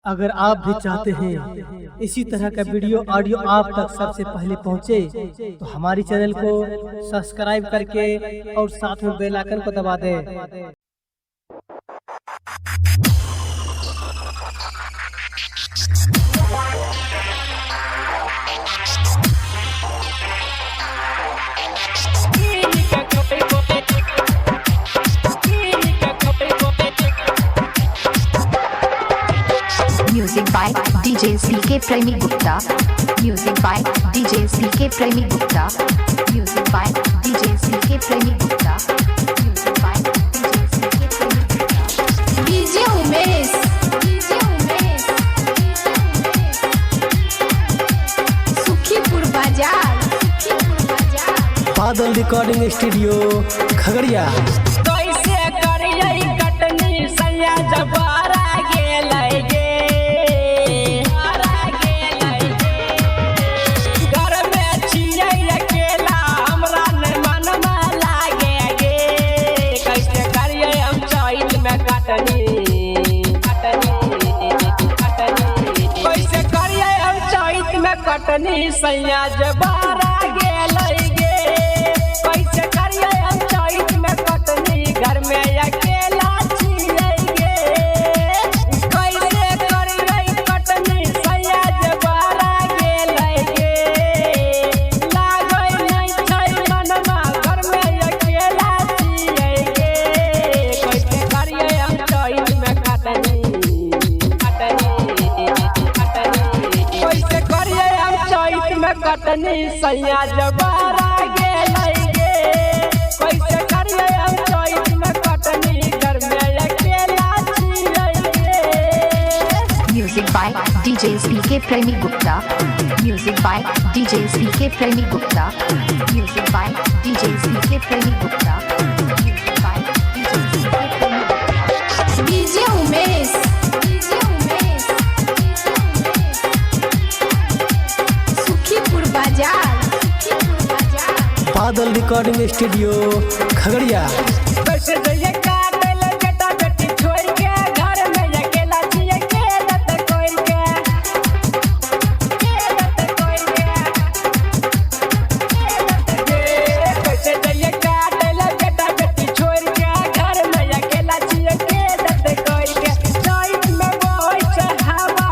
अगर आप भी चाहते हैं इसी तरह का वीडियो ऑडियो आप तक सबसे पहले पहुंचे, तो हमारी चैनल को सब्सक्राइब करके और साथ में बेल आइकन को दबा दें। Music by DJ CK Premi Gupta. Music by DJ CK Premi Gupta. Music by DJ CK Premi Gupta. Music by DJ CK Premi Gupta. DJ Umesh. DJ Umesh. Sukhipur Bazaar. Sukhipur Bazaar. Badal recording studio Khagaria. कैसे करियै कटनी सैया जबारा गेलै गे घर में छियै अकेला हमरा नै मनवा लागे गे। कैसे करियै हम चैत में कटनी कैसे करियै हम चैत में कटनी सैया जबारा गेलै गे। कैसे करियै हम चैत में कटनी घर में अकेला छियै गे। कैसे करियै कटनी सैया जबारा गेलै गे लागै नै छै मनवा घर में अकेला छियै गे। कैसे करियै हम चैत में कटनी कैसे करियै हम चैत में कटनी सैया जबारा गेलै गे। कैसे करियै हम चैत में कटनी घर में अकेला छियै गे। Music by DJ CK Premi Gupta. Music by DJ CK Premi Gupta. Music by DJ CK Premi Gupta. Music by DJ CK Premi Gupta. DJ Umesh. DJ Umesh. Sukhipur Bazaar. Sukhipur Bazaar. Badal recording studio Khagaria. कैसे जइयै काटल बेटा बेटी छोड़ के घर में अकेला छियै के दत कोइ के कैसे जइयै काटल बेटा बेटी छोड़ के घर में अकेला छियै के दत कोइ के। चैत में बहै छै हवा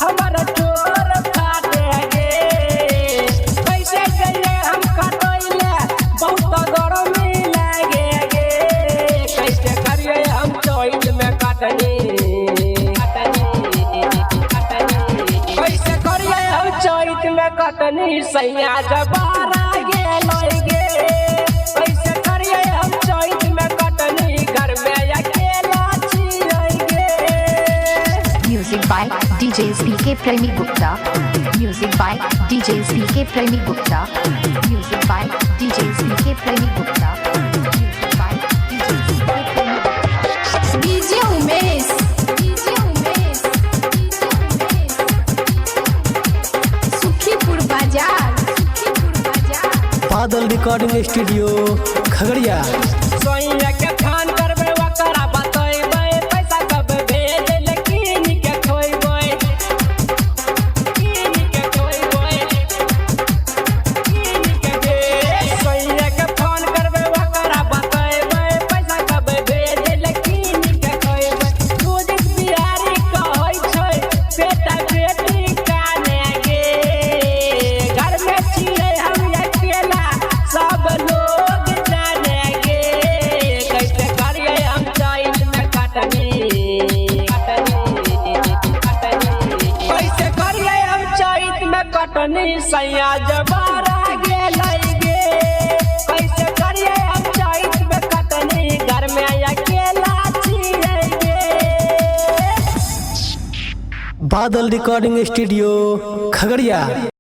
हमर तोर फाटे गे। कैसे जइयै हम कटैले बहुत गरमी लागे गे। कैसे करियै हम चैत में कटनी कैसे करियै हम चैत में कटनी सैया जबारा गेलै गे। कैसे करियै हम चैत में कटनी घर में अकेला छियै गे। Music by DJ CK Premi Gupta. Music by DJ CK Premi Gupta. Music by DJ CK Premi Gupta. Music by DJ CK Premi Gupta. DJ Umesh. DJ Umesh. Sukhipur Bazaar. Sukhipur Bazaar. Badal recording studio Khagaria. सोइया के phone करबै ओकरा बतैबै पैसा कब भेजल कीन के खोइबै सोइया के फोन करबै ओकरा बतैबै पैसा कब भेजल कीन के खोइबै। दूध बिहारी कहै छै बेटा बेटी काने गे। घर में छियै हम अकेला सब लोग जाने गे। कैसे करियै हम चैत में कटनी कैसे करियै हम चैत में कटनी सैया जबारा गेलै गे। कैसे करियै हम चैत में कटनी घर में अकेला छियै गे। बादल रिकॉर्डिंग स्टूडियो खगड़िया।